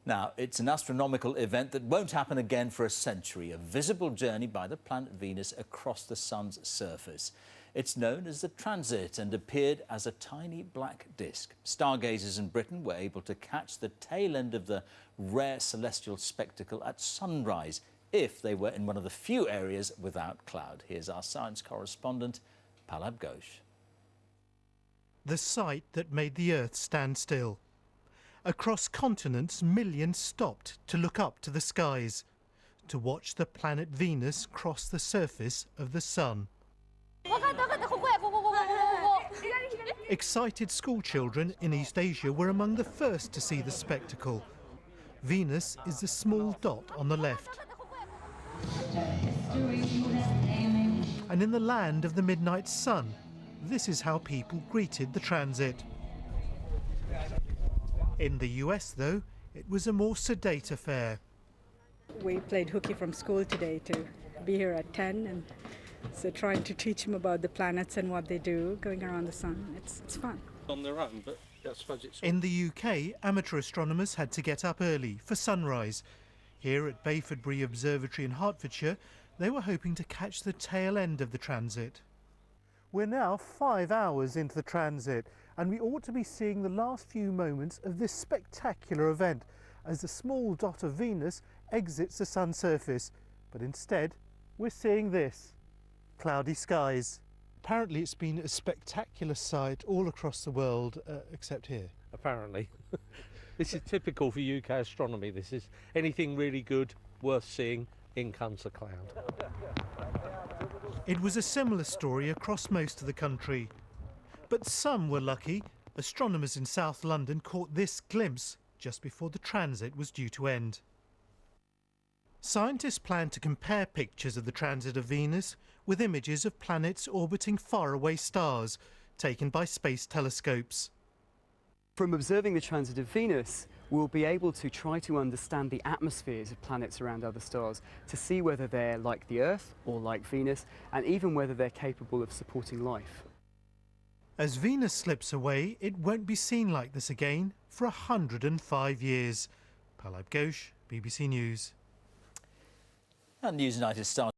Now, it's an astronomical event that won't happen again for a century, a visible journey by the planet Venus across the sun's surface. It's known as the transit and appeared as a tiny black disk. Stargazers in Britain were able to catch the tail end of the rare celestial spectacle at sunrise if they were in one of the few areas without cloud. Here's our science correspondent, Palab Ghosh. The sight that made the Earth stand still. Across continents, millions stopped to look up to the skies, to watch the planet Venus cross the surface of the sun. Excited schoolchildren in East Asia were among the first to see the spectacle. Venus is the small dot on the left. And in the land of the midnight sun, this is how people greeted the transit. In the US, though, it was a more sedate affair. We played hooky from school today to be here at 10, and so trying to teach them about the planets and what they do going around the sun. It's fun. On their own, but I suppose it's... In the UK, amateur astronomers had to get up early for sunrise. Here at Bayfordbury Observatory in Hertfordshire, they were hoping to catch the tail end of the transit. We're now 5 hours into the transit, and we ought to be seeing the last few moments of this spectacular event as the small dot of Venus exits the sun's surface. But instead, we're seeing this: cloudy skies. Apparently it's been a spectacular sight all across the world, except here. Apparently. This is typical for UK astronomy. This is anything really good, worth seeing, in comes a cloud. It was a similar story across most of the country. But some were lucky. Astronomers in South London caught this glimpse just before the transit was due to end. Scientists plan to compare pictures of the transit of Venus with images of planets orbiting faraway stars taken by space telescopes. From observing the transit of Venus, we'll be able to try to understand the atmospheres of planets around other stars to see whether they're like the Earth or like Venus, and even whether they're capable of supporting life. As Venus slips away, it won't be seen like this again for 105 years. Palab Ghosh, BBC News. And News United starts